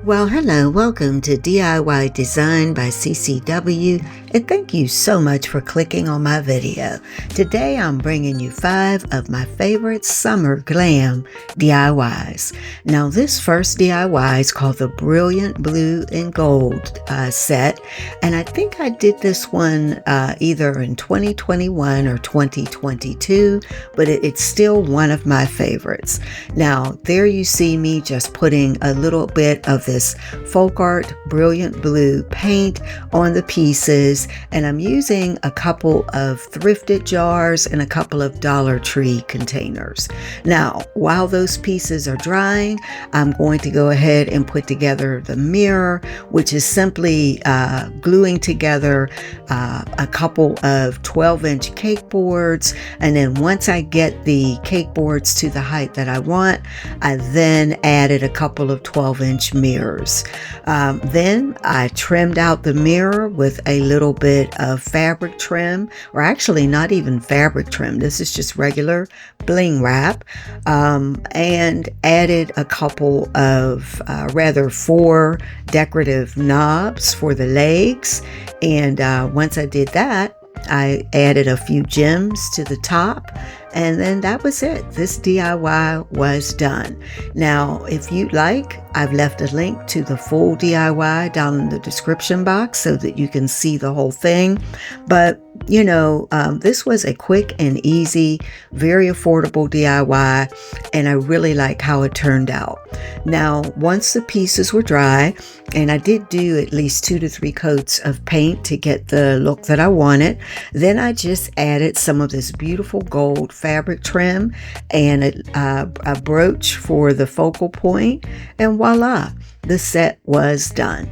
Well, hello, welcome to DIY Design by CCW, and thank you so much for clicking on my video. Today I'm bringing you 5 of my favorite summer glam DIYs. Now this first DIY is called the Brilliant Blue and Gold set, and I think I did this one either in 2021 or 2022, but it's still one of my favorites. Now there you see me just putting a little bit of this Folk Art Brilliant Blue paint on the pieces, and I'm using a couple of thrifted jars and a couple of Dollar Tree containers. Now while those pieces are drying, I'm going to go ahead and put together the mirror, which is simply gluing together a couple of 12-inch cake boards, and then once I get the cake boards to the height that I want, I then added a couple of 12-inch mirrors. Then I trimmed out the mirror with a little bit of fabric trim, or actually not even fabric trim, this is just regular bling wrap, and added a couple of 4 decorative knobs for the legs. And once I did that, I added a few gems to the top, and then that was it. This DIY was done. Now, if you'd like, I've left a link to the full DIY down in the description box so that you can see the whole thing. But you know, this was a quick and easy, very affordable DIY, and I really like how it turned out. Now, once the pieces were dry, and I did do at least 2 to 3 coats of paint to get the look that I wanted, then I just added some of this beautiful gold fabric trim and a brooch for the focal point, and voila, the set was done.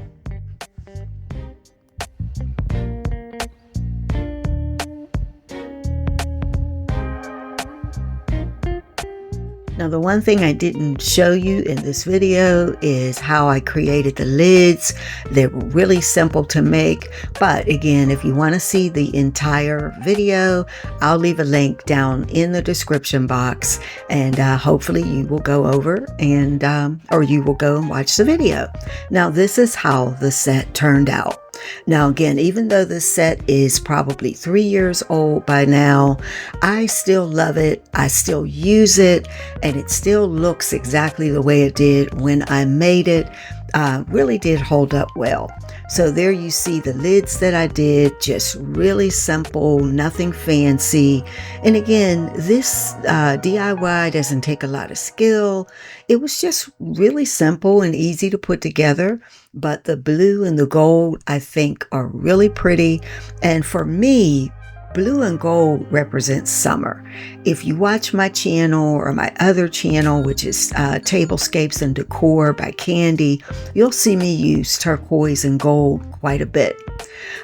Now, the one thing I didn't show you in this video is how I created the lids. They're really simple to make, but again, if you want to see the entire video, I'll leave a link down in the description box, and hopefully you will go over and or you will go and watch the video. Now, this is how the set turned out. Now again, even though this set is probably 3 years old by now, I still love it, I still use it, and it still looks exactly the way it did when I made it. Really did hold up well. So there you see the lids that I did, just really simple, nothing fancy. And again, this DIY doesn't take a lot of skill. It was just really simple and easy to put together, but the blue and the gold I think are really pretty. And for me, blue and gold represents summer. If you watch my channel or my other channel, which is Tablescapes and Decor by Candy, you'll see me use turquoise and gold quite a bit.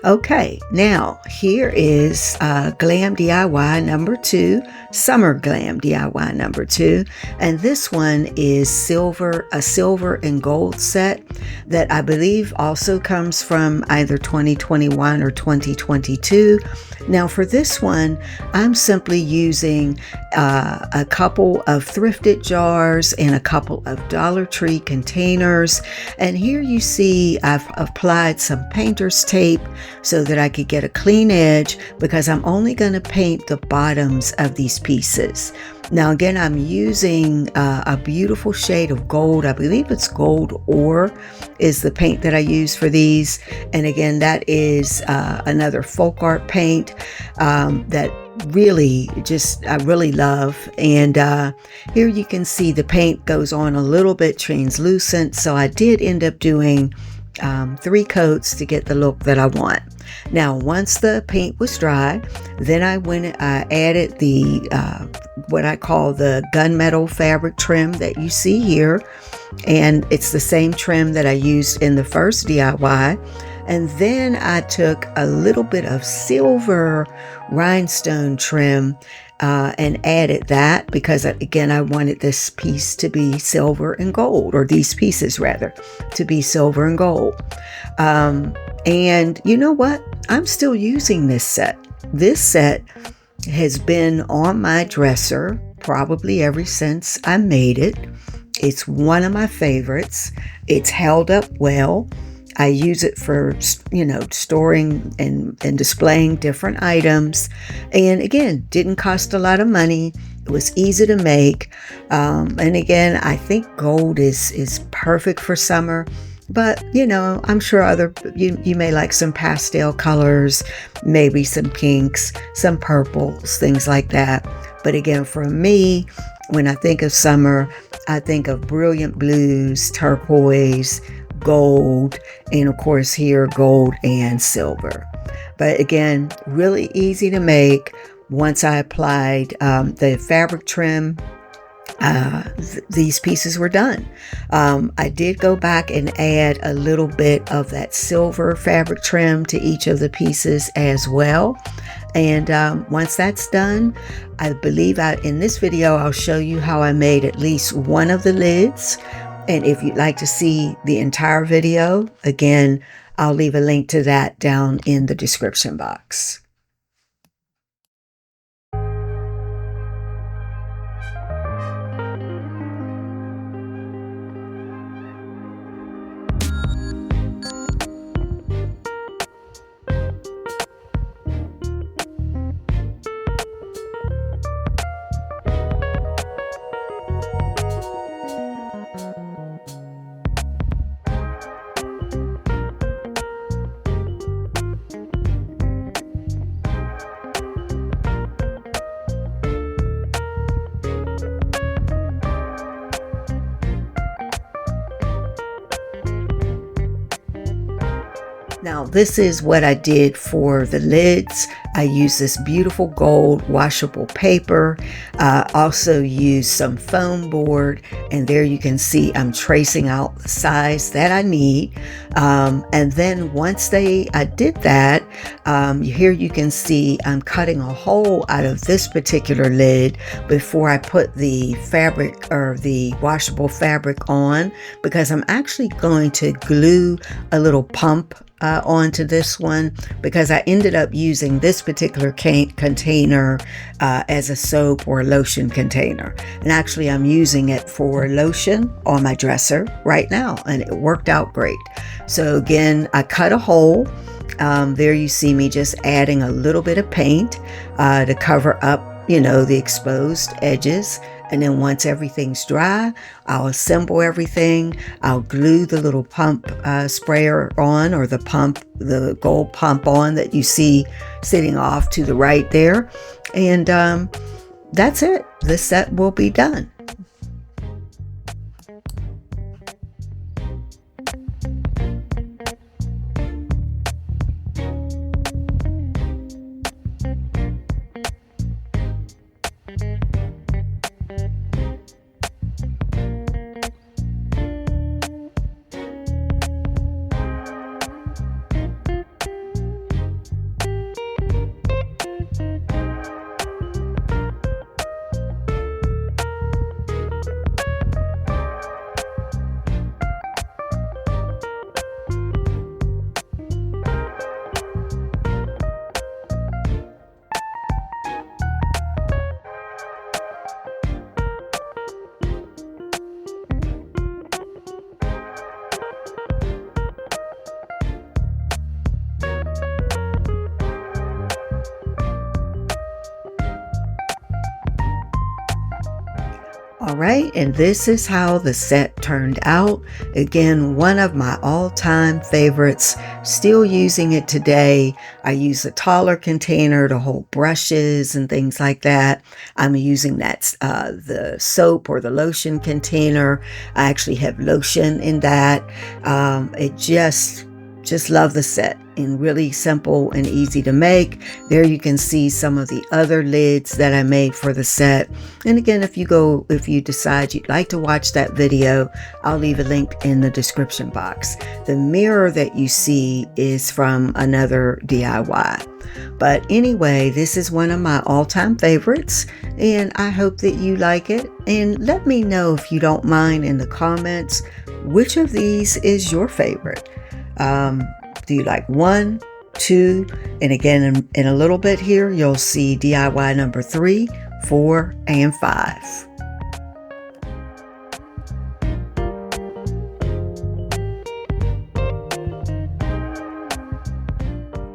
Okay, now here is Glam DIY number 2, Summer Glam DIY number 2, and this one is a silver and gold set that I believe also comes from either 2021 or 2022. Now for this one, I'm simply using a couple of thrifted jars and a couple of Dollar Tree containers, and here you see I've applied some painter's tape so that I could get a clean edge, because I'm only going to paint the bottoms of these pieces. Now again, I'm using a beautiful shade of gold. I believe it's gold ore is the paint that I use for these, and again, that is another folk art paint that I really love. And here you can see the paint goes on a little bit translucent, so I did end up doing 3 coats to get the look that I want. Now once the paint was dry, then I added the what I call the gunmetal fabric trim that you see here, and it's the same trim that I used in the first DIY. And then I took a little bit of silver rhinestone trim and added that, because again, I wanted this piece to be silver and gold, or these pieces rather, to be silver and gold. And you know what? I'm still using this set. This set has been on my dresser probably ever since I made it. It's one of my favorites. It's held up well. I use it for, storing and displaying different items. And again, didn't cost a lot of money. It was easy to make. And again, I think gold is perfect for summer. But, I'm sure you may like some pastel colors, maybe some pinks, some purples, things like that. But again, for me, when I think of summer, I think of brilliant blues, turquoise, gold, and of course here, gold and silver. But again, really easy to make. Once I applied the fabric trim, these pieces were done. I did go back and add a little bit of that silver fabric trim to each of the pieces as well. And once that's done, I believe in this video, I'll show you how I made at least one of the lids. And if you'd like to see the entire video, again, I'll leave a link to that down in the description box. Now, this is what I did for the lids. I used this beautiful gold washable paper. Also used some foam board, and there you can see I'm tracing out the size that I need. And then once I did that, here you can see I'm cutting a hole out of this particular lid before I put the fabric or the washable fabric on, because I'm actually going to glue a little pump onto this one, because I ended up using this particular container as a soap or lotion container. And actually I'm using it for lotion on my dresser right now, and it worked out great. So again, I cut a hole. There you see me just adding a little bit of paint to cover up, the exposed edges. And then once everything's dry, I'll assemble everything. I'll glue the little pump sprayer on, or the gold pump on that you see sitting off to the right there. And that's it. The set will be done. All right, and this is how the set turned out. Again, one of my all-time favorites, still using it today. I use a taller container to hold brushes and things like that. I'm using the soap or the lotion container. I actually have lotion in that. It just love the set, and really simple and easy to make. There you can see some of the other lids that I made for the set. And again, if you decide you'd like to watch that video, I'll leave a link in the description box. The mirror that you see is from another DIY. But anyway, this is one of my all-time favorites, and I hope that you like it. And let me know, if you don't mind, in the comments, which of these is your favorite. Do you like 1, 2, and again, in a little bit here, you'll see DIY number 3, 4, and 5.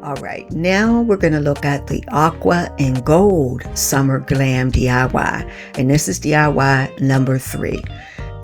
All right, now we're going to look at the Aqua and Gold Summer Glam DIY, and this is DIY number 3.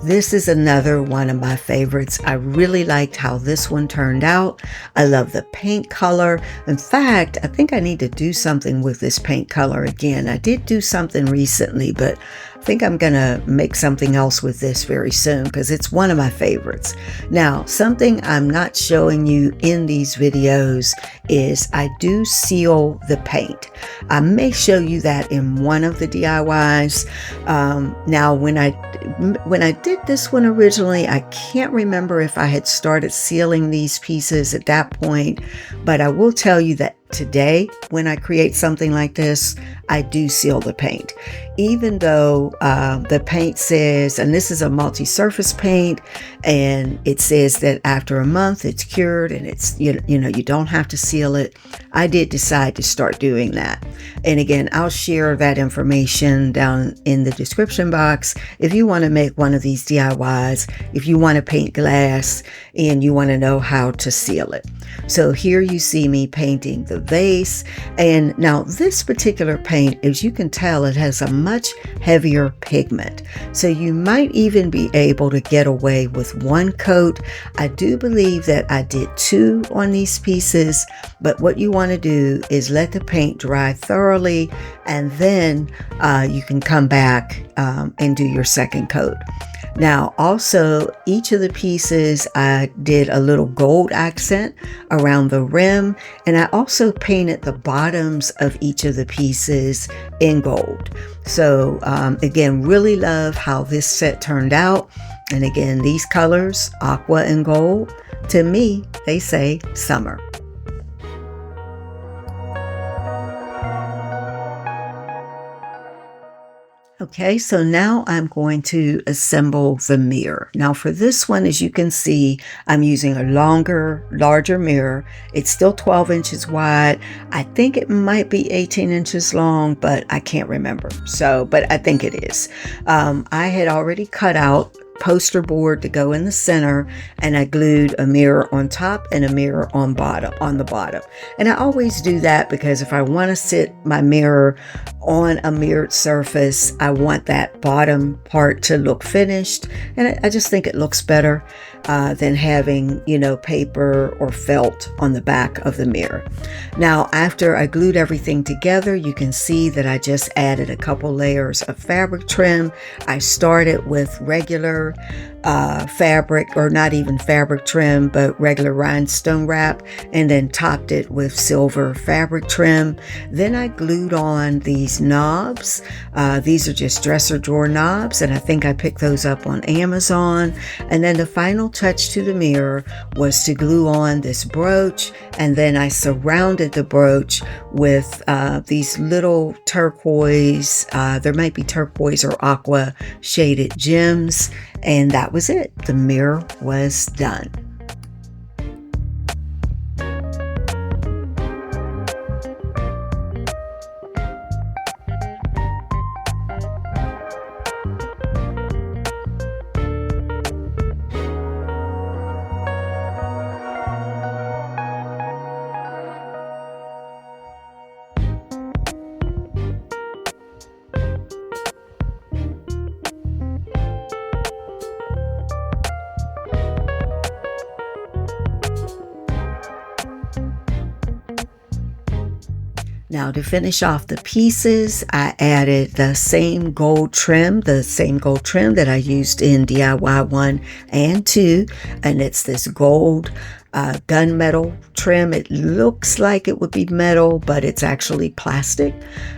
This is another one of my favorites. I really liked how this one turned out. I love the paint color. In fact, I think I need to do something with this paint color again. I did do something recently, but I think I'm gonna make something else with this very soon because it's one of my favorites. Now, something I'm not showing you in these videos is I do seal the paint. I may show you that in one of the DIYs. Now, when I did this one originally, I can't remember if I had started sealing these pieces at that point, but I will tell you that today, when I create something like this, I do seal the paint. Even though the paint says, and this is a multi-surface paint, and it says that after a month it's cured and it's, you know, you don't have to seal it. I did decide to start doing that. And again, I'll share that information down in the description box. If you want to make one of these DIYs, if you want to paint glass and you want to know how to seal it. So here you see me painting the vase. And now this particular paint, as you can tell, it has a much heavier pigment. So you might even be able to get away with one coat. I do believe that I did 2 on these pieces, but what you want to do is let the paint dry thoroughly, and then you can come back and do your second coat. Now, also, each of the pieces, I did a little gold accent around the rim, and I also painted the bottoms of each of the pieces in gold. So, again, really love how this set turned out. And again, these colors, aqua and gold, to me, they say summer. Okay, so now I'm going to assemble the mirror. Now for this one, as you can see, I'm using a larger mirror. It's still 12 inches wide. I think it might be 18 inches long, but I can't remember. But I think it is. I had already cut out poster board to go in the center, and I glued a mirror on top and a mirror on the bottom. And I always do that because if I want to sit my mirror on a mirrored surface, I want that bottom part to look finished, and I just think it looks better than having, you know, paper or felt on the back of the mirror. Now, after I glued everything together, you can see that I just added a couple layers of fabric trim. I started with regular fabric, or not even fabric trim, but regular rhinestone wrap, and then topped it with silver fabric trim. Then I glued on these knobs. These are just dresser drawer knobs, and I think I picked those up on Amazon. And then the final touch to the mirror was to glue on this brooch, and then I surrounded the brooch with these little turquoise, there might be turquoise or aqua shaded gems, and that was it. The mirror was done. Now to finish off the pieces, I added the same gold trim that I used in DIY 1 and 2, and it's this gold gunmetal trim. It looks like it would be metal, but it's actually plastic.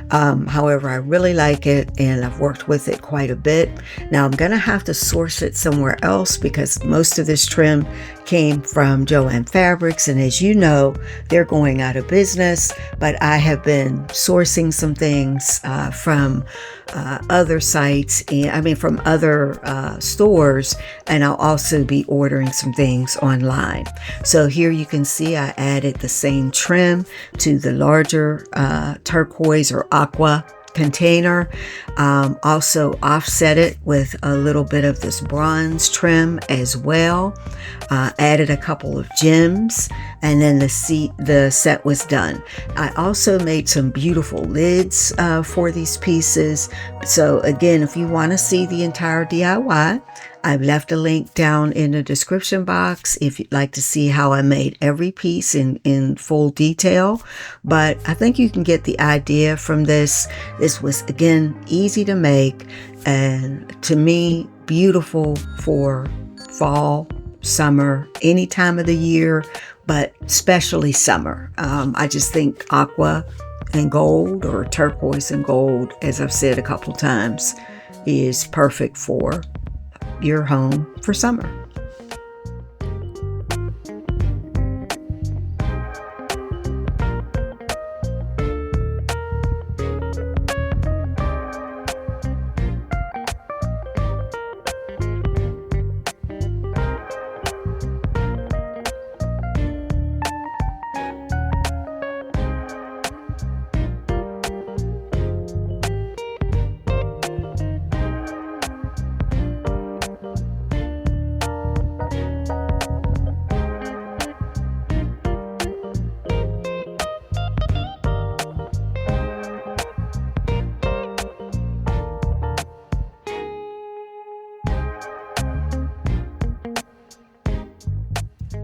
However, I really like it, and I've worked with it quite a bit. Now I'm gonna have to source it somewhere else because most of this trim came from Joann Fabrics, and as you know, they're going out of business, but I have been sourcing some things from other sites, and from other stores, and I'll also be ordering some things online. So here you can see I added the same trim to the larger turquoise or aqua container. Also offset it with a little bit of this bronze trim as well. Added a couple of gems, and then the set was done. I also made some beautiful lids for these pieces. So again, if you want to see the entire DIY, I've left a link down in the description box if you'd like to see how I made every piece in full detail. But I think you can get the idea from this. This was, again, easy to make, and to me, beautiful for fall, summer, any time of the year, but especially summer. I just think aqua and gold, or turquoise and gold, as I've said a couple times, is perfect for your home for summer.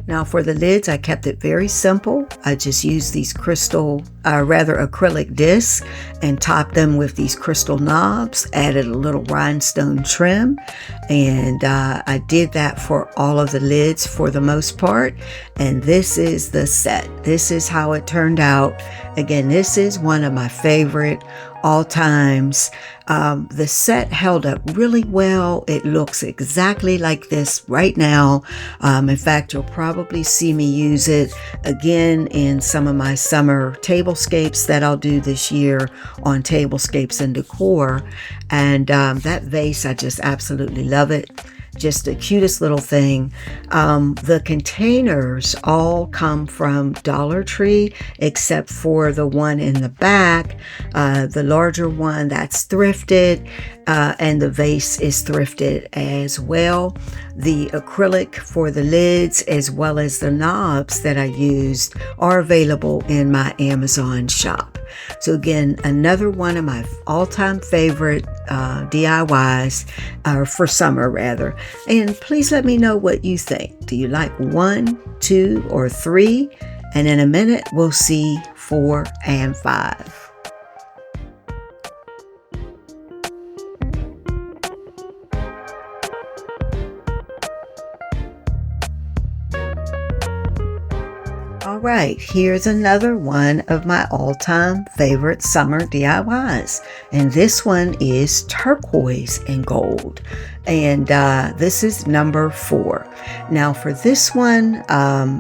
Now for the lids, I kept it very simple. I just used these acrylic discs and topped them with these crystal knobs, added a little rhinestone trim, and I did that for all of the lids for the most part. And this is the set. This is how it turned out. Again, this is one of my favorite all times. The set held up really well. It looks exactly like this right now. In fact, you'll probably see me use it again in some of my summer tablescapes that I'll do this year on Tablescapes and Decor. And that vase, I just absolutely love it. Just the cutest little thing. The containers all come from Dollar Tree, except for the one in the back. The larger one, that's thrifted, and the vase is thrifted as well. The acrylic for the lids, as well as the knobs that I used, are available in my Amazon shop. So again, another one of my all-time favorite DIYs, for summer rather. And please let me know what you think. Do you like 1, 2, or 3? And in a minute, we'll see 4 and 5. All right, here's another one of my all-time favorite summer DIYs. And this one is turquoise and gold. And this is number 4. Now for this one,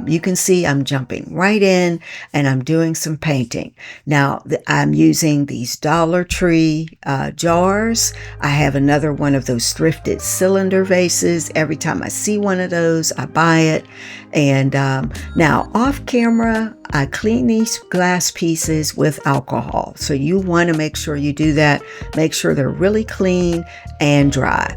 you can see I'm jumping right in and I'm doing some painting. Now I'm using these Dollar Tree jars. I have another one of those thrifted cylinder vases. Every time I see one of those, I buy it. And now off camera, I clean these glass pieces with alcohol. So you want to make sure you do that. Make sure they're really clean and dry.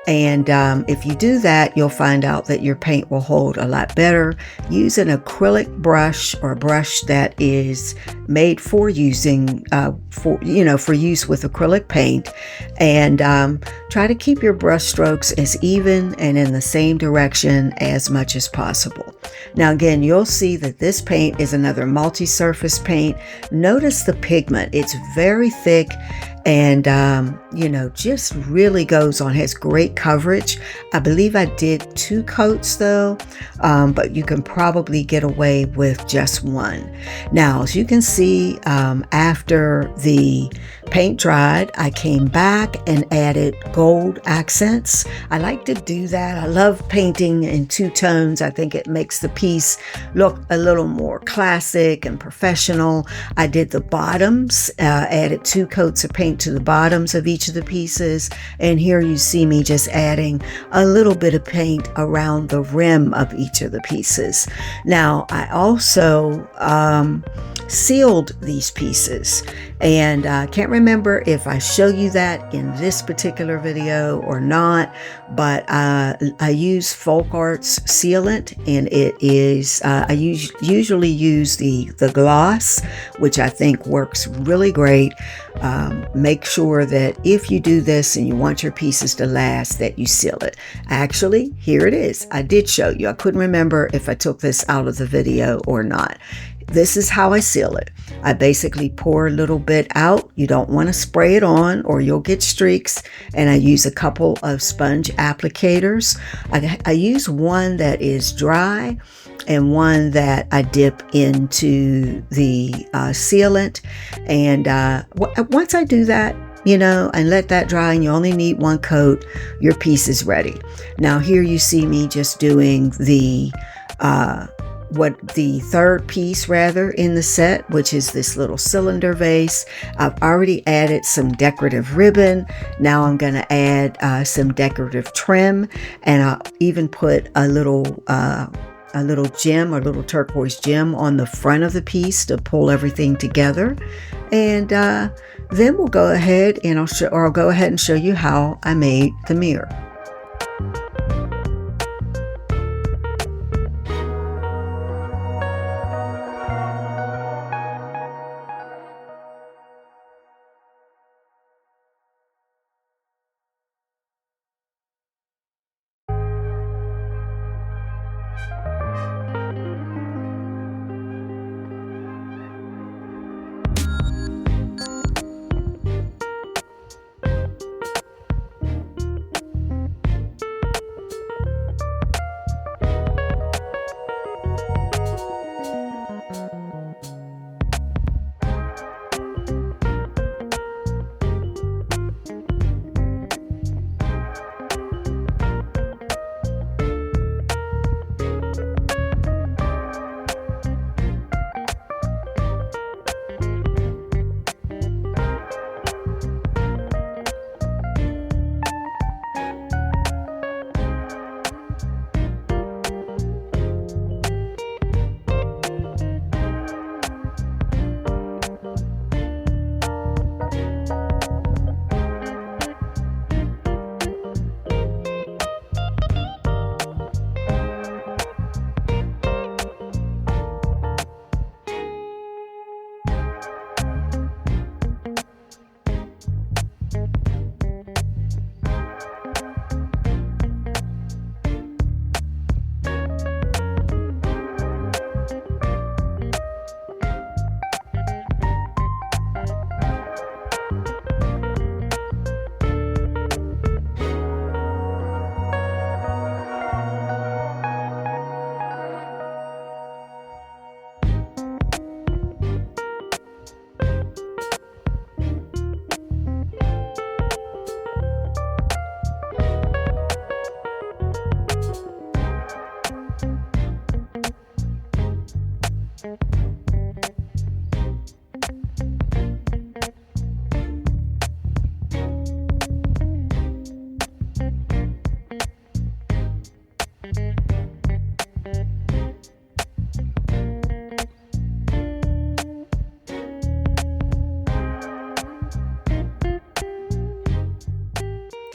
And if you do that, you'll find out that your paint will hold a lot better. Use an acrylic brush, or a brush that is made for using, for use with acrylic paint. And try to keep your brush strokes as even and in the same direction as much as possible. Now again, you'll see that this paint is another multi-surface paint. Notice the pigment. It's very thick and just really goes on, has great coverage. I believe I did 2 coats though, but you can probably get away with just 1. Now, as you can see, after the paint dried, I came back and added gold accents. I like to do that. I love painting in 2 tones. I think it makes the piece look a little more classic and professional. I did the bottoms, added 2 coats of paint paint to the bottoms of each of the pieces. And here you see me just adding a little bit of paint around the rim of each of the pieces. Now, I also sealed these pieces, and I can't remember if I show you that in this particular video or not, but I use Folk Arts sealant, and it is I usually use the gloss, which I think works really great. Make sure that if you do this and you want your pieces to last, that you seal it. Actually, here it is. I did show you. I couldn't remember if I took this out of the video or not. This is how I seal it. I basically pour a little bit out. You don't want to spray it on or you'll get streaks. And I use a couple of sponge applicators. I use one that is dry and one that I dip into the sealant. And once I do that, and let that dry, and you only need one coat, your piece is ready. Now here you see me just doing the third piece rather in the set, which is this little cylinder vase. I've already added some decorative ribbon. Now I'm going to add some decorative trim, and I'll even put a little gem, or little turquoise gem on the front of the piece to pull everything together. And then we'll go ahead and I'll go ahead and show you how I made the mirror.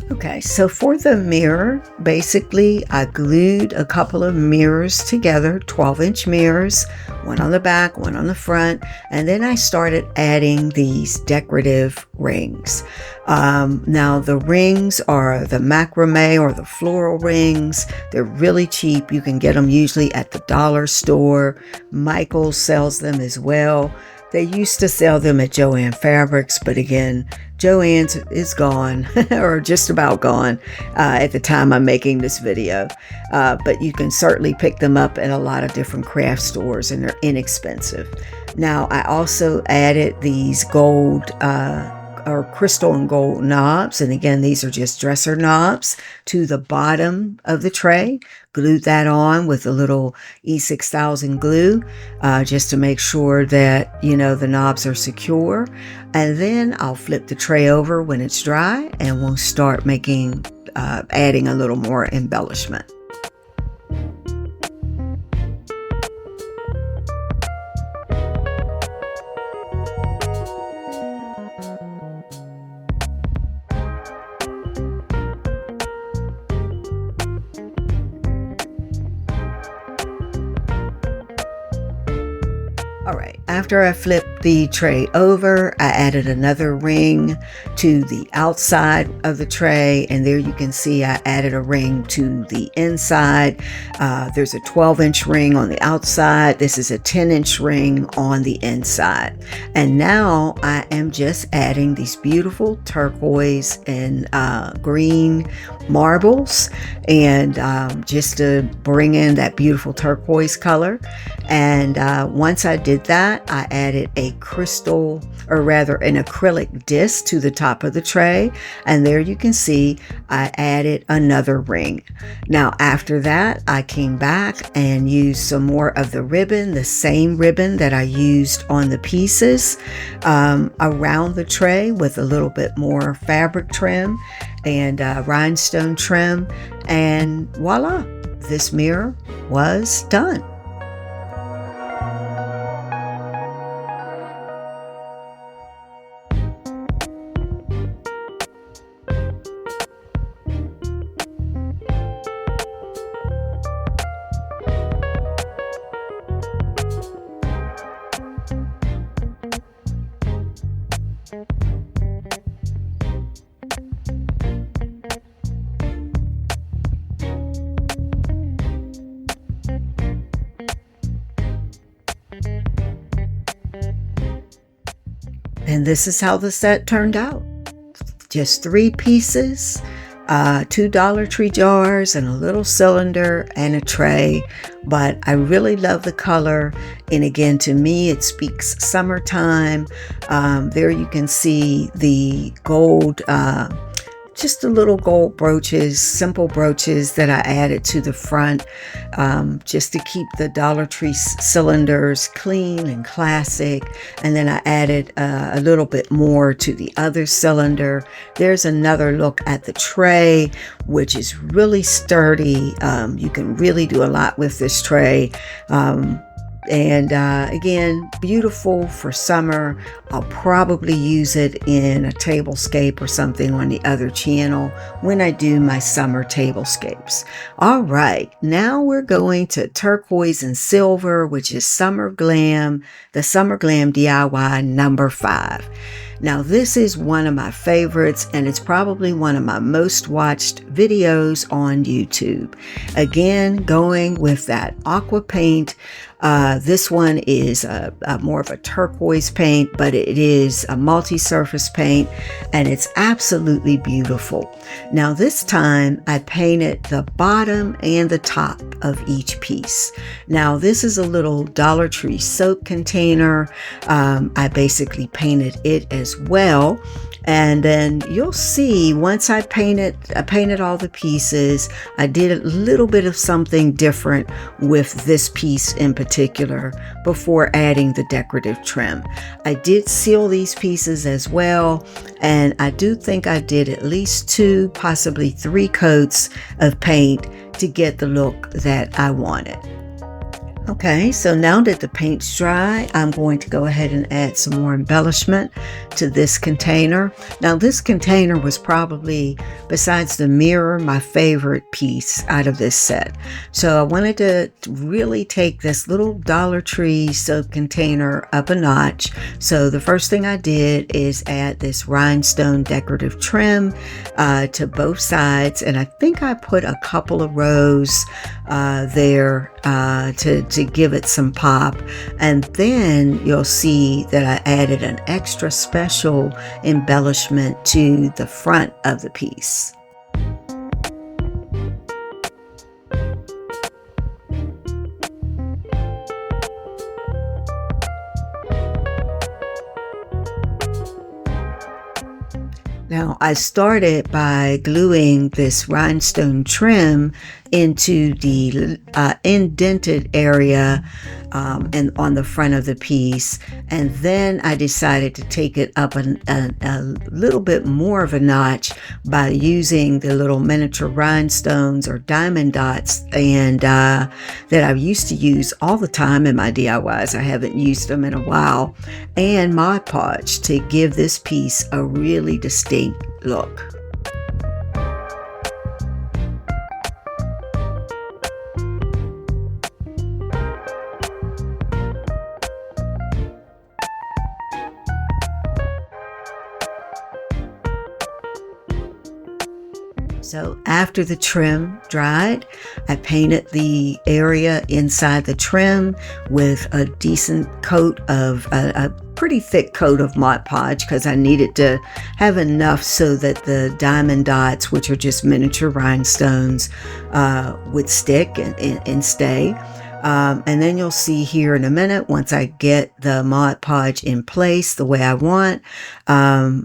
Okay, so for the mirror, basically I glued a couple of mirrors together, 12-inch mirrors, one on the back, one on the front, and then I started adding these decorative rings. Now the rings are the macrame or the floral rings. They're really cheap. You can get them usually at the dollar store. Michaels sells them as well. They used to sell them at Joann Fabrics, but again, Joann's is gone or just about gone at the time I'm making this video. But you can certainly pick them up at a lot of different craft stores, and they're inexpensive. Now, I also added these gold or crystal and gold knobs. And again, these are just dresser knobs to the bottom of the tray. Glued that on with a little E6000 glue, just to make sure that, you know, the knobs are secure. And then I'll flip the tray over when it's dry, and we'll start making, adding a little more embellishment. All right, after I flipped the tray over, I added another ring to the outside of the tray, and there you can see I added a ring to the inside. There's a 12-inch ring on the outside. This is a 10-inch ring on the inside. And now I am just adding these beautiful turquoise and green marbles, and just to bring in that beautiful turquoise color. And once I did that, I added a crystal, or rather an acrylic disc to the top of the tray, and there you can see I added another ring. Now after that, I came back and used some more of the ribbon, the same ribbon that I used on the pieces, around the tray with a little bit more fabric trim and rhinestone trim, and voila, this mirror was done. And this is how the set turned out. Just 3 pieces, 2 Dollar Tree jars, and a little cylinder and a tray. But I really love the color. And again, to me, it speaks summertime. There you can see the gold, just the little gold brooches, simple brooches that I added to the front, just to keep the Dollar Tree cylinders clean and classic. And then I added a little bit more to the other cylinder. There's another look at the tray, which is really sturdy. You can really do a lot with this tray. And again, beautiful for summer. I'll probably use it in a tablescape or something on the other channel when I do my summer tablescapes. All right, now we're going to turquoise and silver, which is Summer Glam, the Summer Glam DIY number 5. Now this is one of my favorites, and it's probably one of my most watched videos on YouTube. Again, going with that aqua paint. This one is a more of a turquoise paint, but it is a multi-surface paint, and it's absolutely beautiful. Now this time I painted the bottom and the top of each piece. Now this is a little Dollar Tree soap container. I basically painted it as well. And then you'll see once I painted all the pieces, I did a little bit of something different with this piece in particular before adding the decorative trim. I did seal these pieces as well, and I do think I did at least 2, possibly 3 coats of paint to get the look that I wanted. Okay, so now that the paint's dry, I'm going to go ahead and add some more embellishment to this container. Now this container was probably, besides the mirror, my favorite piece out of this set. So I wanted to really take this little Dollar Tree soap container up a notch. So the first thing I did is add this rhinestone decorative trim to both sides. And I think I put a couple of rows there to give it some pop. And then you'll see that I added an extra special embellishment to the front of the piece. Now, I started by gluing this rhinestone trim into the indented area and on the front of the piece, and then I decided to take it up a little bit more of a notch by using the little miniature rhinestones or diamond dots and that I used to use all the time in my DIYs. I haven't used them in a while, and Mod Podge to give this piece a really distinct look. So after the trim dried, I painted the area inside the trim with a decent coat of a pretty thick coat of Mod Podge, because I needed to have enough so that the diamond dots, which are just miniature rhinestones, would stick and stay. And then you'll see here in a minute, once I get the Mod Podge in place the way I want, I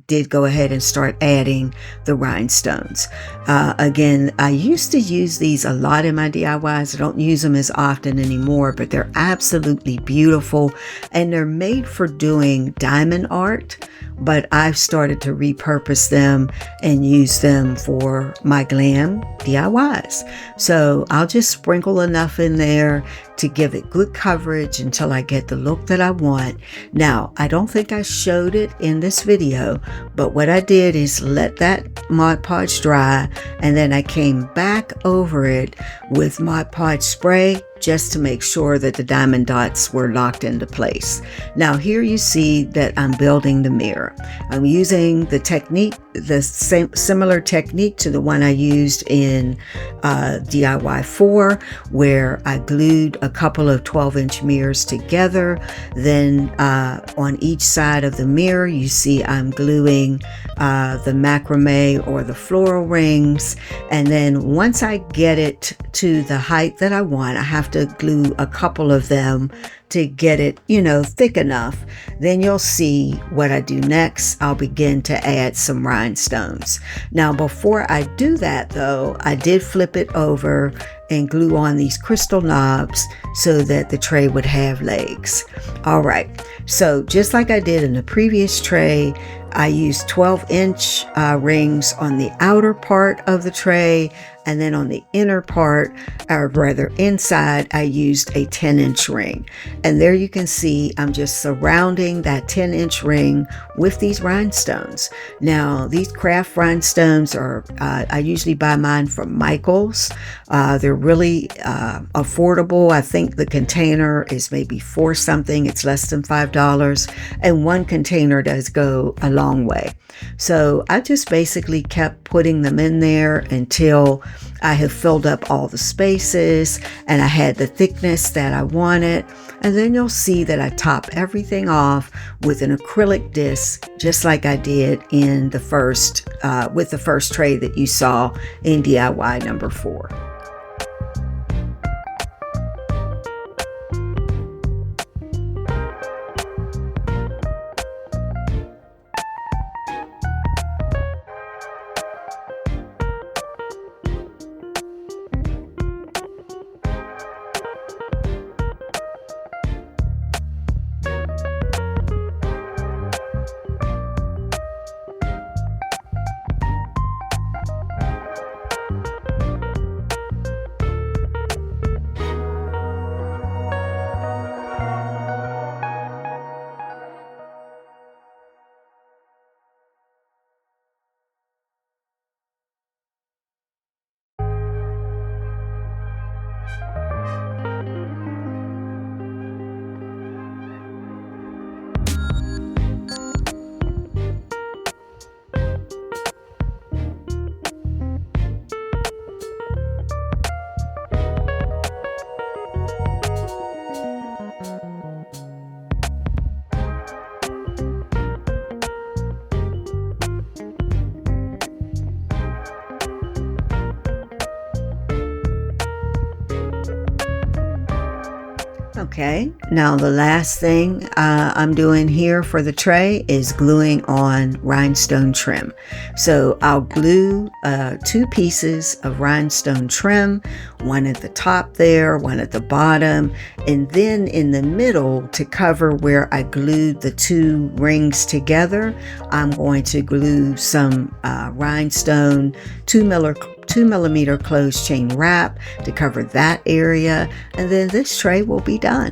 did go ahead and start adding the rhinestones. Again, I used to use these a lot in my DIYs. I don't use them as often anymore, but they're absolutely beautiful, and they're made for doing diamond art. But I've started to repurpose them and use them for my Glam DIYs. So I'll just sprinkle enough in there to give it good coverage until I get the look that I want. Now, I don't think I showed it in this video, but what I did is let that Mod Podge dry, and then I came back over it with Mod Podge spray just to make sure that the diamond dots were locked into place. Now here you see that I'm building the mirror. I'm using the technique, the same similar technique to the one I used in DIY 4, where I glued a couple of 12-inch mirrors together. Then on each side of the mirror, you see I'm gluing the macrame or the floral rings. And then once I get it to the height that I want, I have to glue a couple of them to get it, thick enough. Then you'll see what I do next. I'll begin to add some rhinestones. Now, before I do that though, I did flip it over and glue on these crystal knobs so that the tray would have legs. All right, so just like I did in the previous tray, I used 12-inch rings on the outer part of the tray, and then on the inner part, or rather inside, I used a 10-inch ring. And there you can see I'm just surrounding that 10-inch ring with these rhinestones. Now, these craft rhinestones are, I usually buy mine from Michael's. They're really affordable. I think the container is maybe $4 something. It's less than $5. And one container does go a long way. So I just basically kept putting them in there until I have filled up all the spaces and I had the thickness that I wanted. And then you'll see that I top everything off with an acrylic disc, just like I did in the first, with the first tray that you saw in DIY number 4. Okay, now the last thing I'm doing here for the tray is gluing on rhinestone trim. So I'll glue 2 pieces of rhinestone trim, one at the top there, one at the bottom, and then in the middle to cover where I glued the 2 rings together, I'm going to glue some rhinestone 2mm closed chain wrap to cover that area, and then this tray will be done.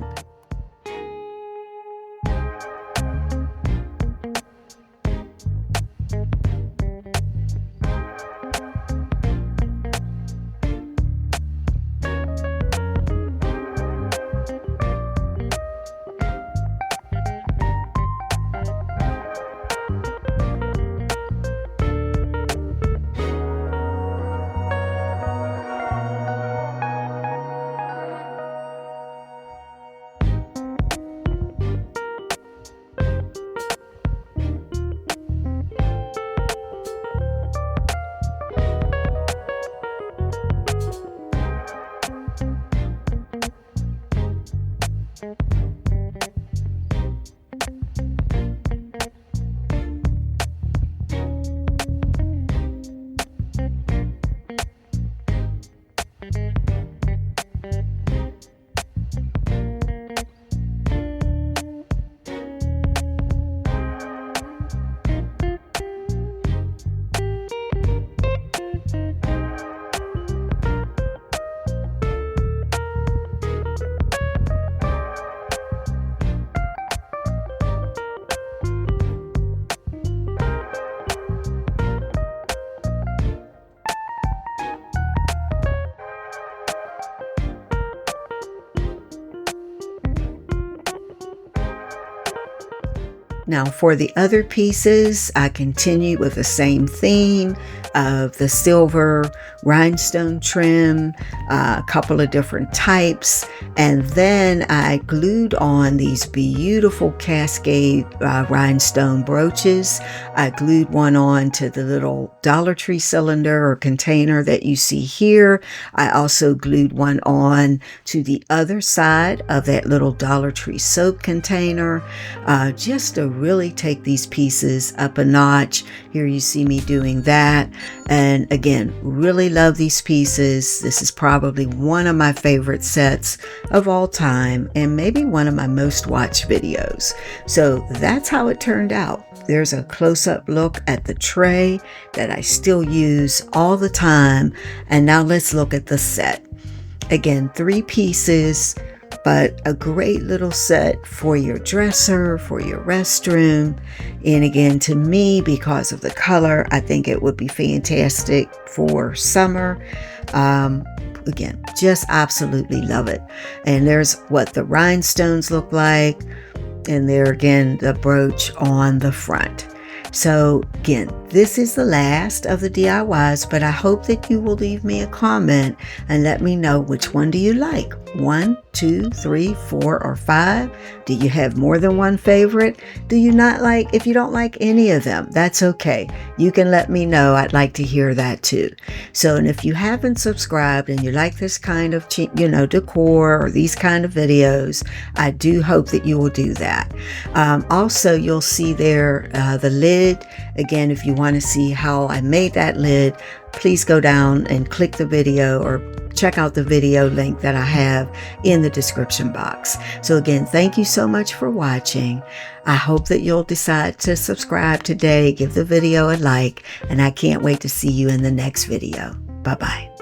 Now for the other pieces, I continue with the same theme of the silver rhinestone trim, a couple of different types, and then I glued on these beautiful cascade rhinestone brooches. I glued one on to the little Dollar Tree cylinder or container that you see here. I also glued one on to the other side of that little Dollar Tree soap container, just to really take these pieces up a notch. Here you see me doing that. And again, really love these pieces. This is probably one of my favorite sets of all time and maybe one of my most watched videos. So that's how it turned out. There's a close-up look at the tray that I still use all the time. And now let's look at the set. Again, 3 pieces, but a great little set for your dresser, for your restroom. And again, to me, because of the color, I think it would be fantastic for summer. Again, just absolutely love it. And there's what the rhinestones look like. And there again, the brooch on the front. So again, this is the last of the DIYs, but I hope that you will leave me a comment and let me know which one do you like. 1, 2, 3, 4, or 5? Do you have more than one favorite? Do you not like, if you don't like any of them, that's okay. You can let me know. I'd like to hear that too. So, and if you haven't subscribed and you like this kind of, decor or these kind of videos, I do hope that you will do that. Also, you'll see there the lid. Again, if you want to see how I made that lid, please go down and click the video or check out the video link that I have in the description box. So again, thank you so much for watching. I hope that you'll decide to subscribe today, give the video a like, and I can't wait to see you in the next video. Bye-bye.